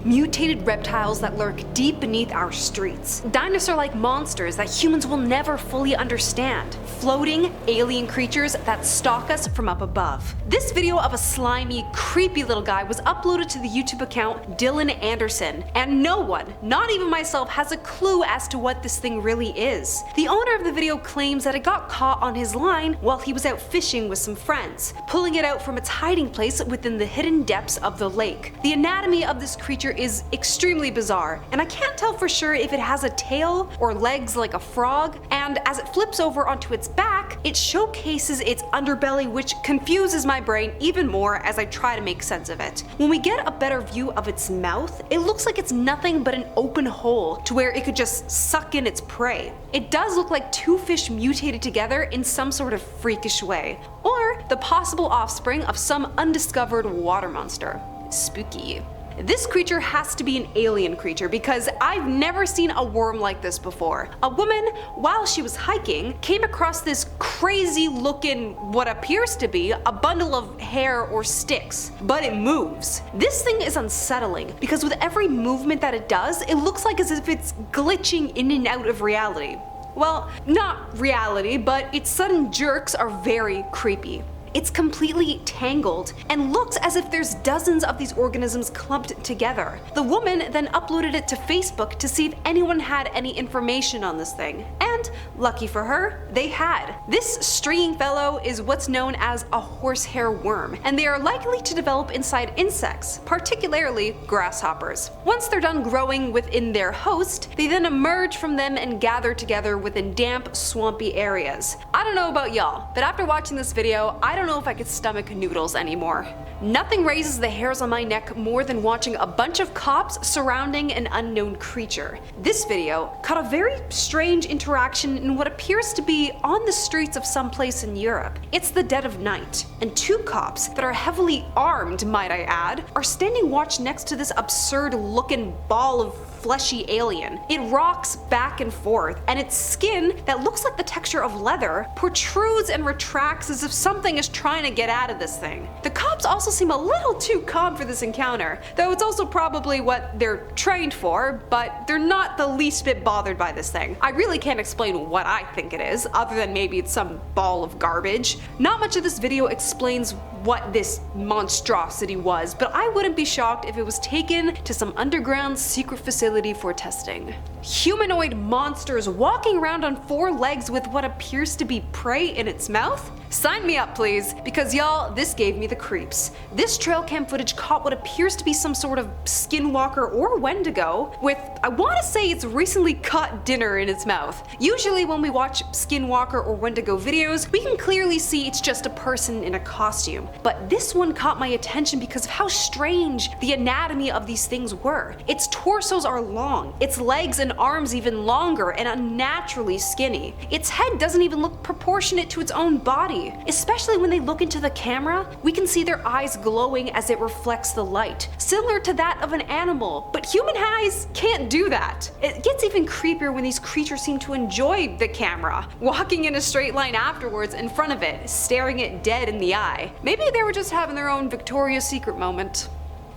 mutated reptiles that lurk deep beneath our streets, dinosaur-like monsters that humans will never fully understand, floating alien creatures that stalk us from up above. This video of a slimy, creepy little guy was uploaded to the YouTube account Dylan Anderson, and no one, not even myself, has a clue as to what this thing really is. The owner of the video claims that it got caught on his line while he was out fishing with some friends, pulling it out from its hiding place within the hidden depths of the lake. The anatomy of this creature is extremely bizarre, and I can't tell for sure if it has a tail or legs like a frog, and as it flips over onto its back, it showcases its underbelly, which confuses my brain even more as I try to make sense of it. When we get a better view of its mouth, it looks like it's nothing but an open hole to where it could just suck in its prey. It does look like two fish mutated together in some sort of freakish way, or the possible offspring of some undiscovered water monster. Spooky. This creature has to be an alien creature because I've never seen a worm like this before. A woman, while she was hiking, came across this crazy looking, what appears to be, a bundle of hair or sticks, but it moves. This thing is unsettling because with every movement that it does, it looks like as if it's glitching in and out of reality. Well, not reality, but its sudden jerks are very creepy. It's completely tangled and looks as if there's dozens of these organisms clumped together. The woman then uploaded it to Facebook to see if anyone had any information on this thing, and lucky for her, they had. This stringing fellow is what's known as a horsehair worm, and they are likely to develop inside insects, particularly grasshoppers. Once they're done growing within their host, they then emerge from them and gather together within damp, swampy areas. I don't know about y'all, but after watching this video, I don't know if I could stomach noodles anymore. Nothing raises the hairs on my neck more than watching a bunch of cops surrounding an unknown creature. This video caught a very strange interaction in what appears to be on the streets of some place in Europe. It's the dead of night, and two cops that are heavily armed, might I add, are standing watch next to this absurd looking ball of fleshy alien. It rocks back and forth, and its skin, that looks like the texture of leather, protrudes and retracts as if something is trying to get out of this thing. The cops also seem a little too calm for this encounter, though it's also probably what they're trained for, but they're not the least bit bothered by this thing. I really can't explain what I think it is, other than maybe it's some ball of garbage. Not much of this video explains what this monstrosity was, but I wouldn't be shocked if it was taken to some underground secret facility for testing. Humanoid monsters walking around on four legs with what appears to be prey in its mouth? Sign me up, please, because y'all, this gave me the creeps. This trail cam footage caught what appears to be some sort of Skinwalker or Wendigo with, I want to say, its recently caught dinner in its mouth. Usually when we watch Skinwalker or Wendigo videos, we can clearly see it's just a person in a costume. But this one caught my attention because of how strange the anatomy of these things were. Its torsos are long, its legs and arms even longer and unnaturally skinny. Its head doesn't even look proportionate to its own body. Especially when they look into the camera, we can see their eyes glowing as it reflects the light, similar to that of an animal, but human eyes can't do that. It gets even creepier when these creatures seem to enjoy the camera, walking in a straight line afterwards in front of it, staring it dead in the eye. Maybe they were just having their own Victoria's Secret moment.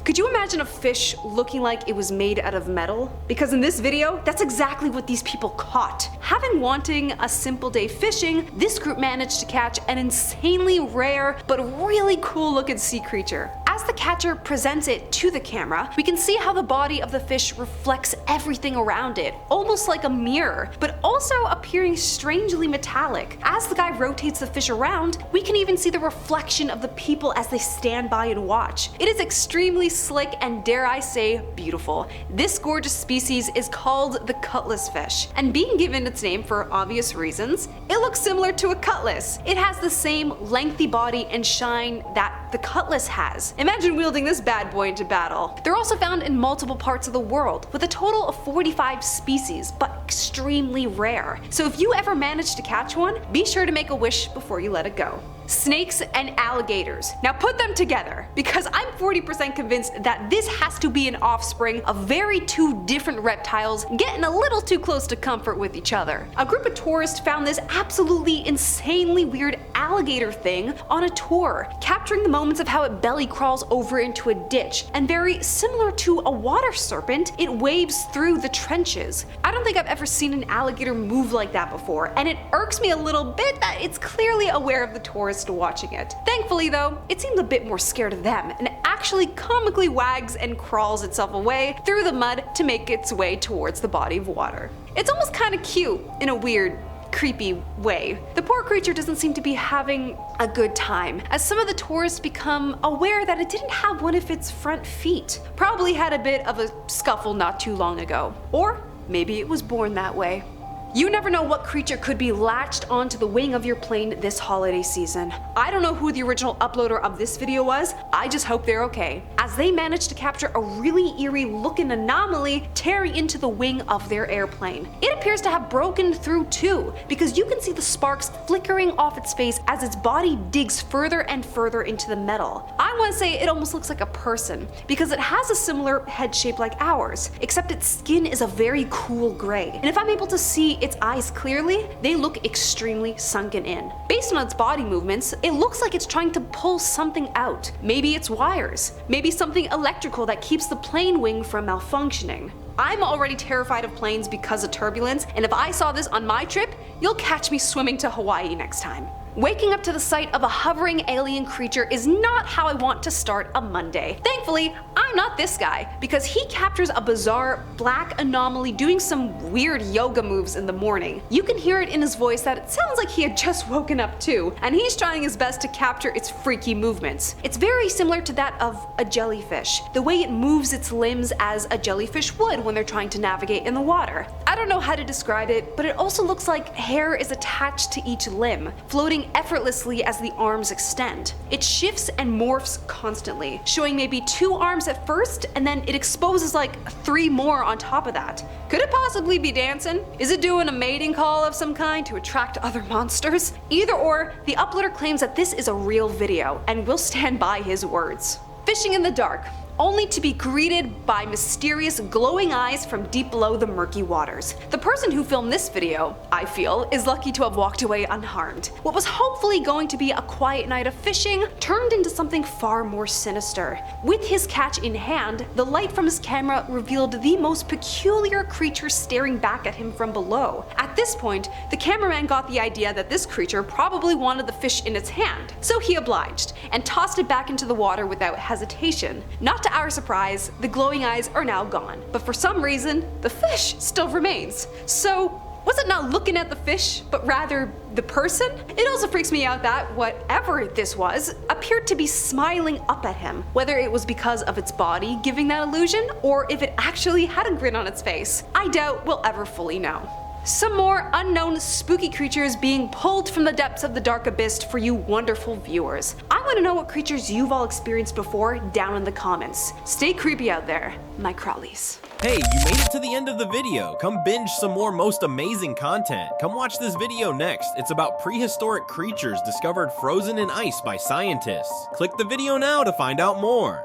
Could you imagine a fish looking like it was made out of metal? Because in this video, that's exactly what these people caught. Having wanting a simple day fishing, this group managed to catch an insanely rare but really cool looking sea creature. As the catcher presents it to the camera, we can see how the body of the fish reflects everything around it, almost like a mirror, but also appearing strangely metallic. As the guy rotates the fish around, we can even see the reflection of the people as they stand by and watch. It is extremely slick and, dare I say, beautiful. This gorgeous species is called the cutlass fish, and being given its name for obvious reasons, it looks similar to a cutlass. It has the same lengthy body and shine that the cutlass has. Imagine wielding this bad boy into battle. They're also found in multiple parts of the world, with a total of 45 species, but extremely rare. So if you ever manage to catch one, be sure to make a wish before you let it go. snakes and alligators. Now put them together, because I'm 40% convinced that this has to be an offspring of very two different reptiles getting a little too close to comfort with each other. A group of tourists found this absolutely insanely weird alligator thing on a tour, capturing the moments of how it belly crawls over into a ditch, and very similar to a water serpent, it waves through the trenches. I don't think I've ever seen an alligator move like that before, and it irks me a little bit that it's clearly aware of the tourist watching it. Thankfully though, it seems a bit more scared of them, and actually comically wags and crawls itself away through the mud to make its way towards the body of water. It's almost kind of cute in a weird, creepy way. The poor creature doesn't seem to be having a good time, as some of the tourists become aware that it didn't have one of its front feet. Probably had a bit of a scuffle not too long ago. Or maybe it was born that way. You never know what creature could be latched onto the wing of your plane this holiday season. I don't know who the original uploader of this video was, I just hope they're okay, as they managed to capture a really eerie looking anomaly tearing into the wing of their airplane. It appears to have broken through too, because you can see the sparks flickering off its face as its body digs further and further into the metal. I want to say it almost looks like a person, because it has a similar head shape like ours, except its skin is a very cool gray, and if I'm able to see its eyes clearly, they look extremely sunken in. Based on its body movements, it looks like it's trying to pull something out. Maybe it's wires, maybe something electrical that keeps the plane wing from malfunctioning. I'm already terrified of planes because of turbulence, and if I saw this on my trip, you'll catch me swimming to Hawaii next time. Waking up to the sight of a hovering alien creature is not how I want to start a Monday. Thankfully, I'm not this guy, because he captures a bizarre black anomaly doing some weird yoga moves in the morning. You can hear it in his voice that it sounds like he had just woken up too, and he's trying his best to capture its freaky movements. It's very similar to that of a jellyfish, the way it moves its limbs as a jellyfish would when they're trying to navigate in the water. I don't know how to describe it, but it also looks like hair is attached to each limb, floating effortlessly as the arms extend. It shifts and morphs constantly, showing maybe 2 arms at first, and then it exposes like 3 more on top of that. Could it possibly be dancing? Is it doing a mating call of some kind to attract other monsters? Either or, the uploader claims that this is a real video, and will stand by his words. Fishing in the dark, only to be greeted by mysterious glowing eyes from deep below the murky waters. The person who filmed this video, I feel, is lucky to have walked away unharmed. What was hopefully going to be a quiet night of fishing turned into something far more sinister. With his catch in hand, the light from his camera revealed the most peculiar creature staring back at him from below. At this point, the cameraman got the idea that this creature probably wanted the fish in its hand, so he obliged, and tossed it back into the water without hesitation. Not to our surprise, the glowing eyes are now gone, but for some reason, the fish still remains. So, was it not looking at the fish, but rather the person? It also freaks me out that whatever this was appeared to be smiling up at him, whether it was because of its body giving that illusion, or if it actually had a grin on its face. I doubt we'll ever fully know. Some more unknown spooky creatures being pulled from the depths of the dark abyss for you wonderful viewers. I want to know what creatures you've all experienced before down in the comments. Stay creepy out there, my crawlies. Hey, you made it to the end of the video. Come binge some more most amazing content. Come watch this video next. It's about prehistoric creatures discovered frozen in ice by scientists. Click the video now to find out more.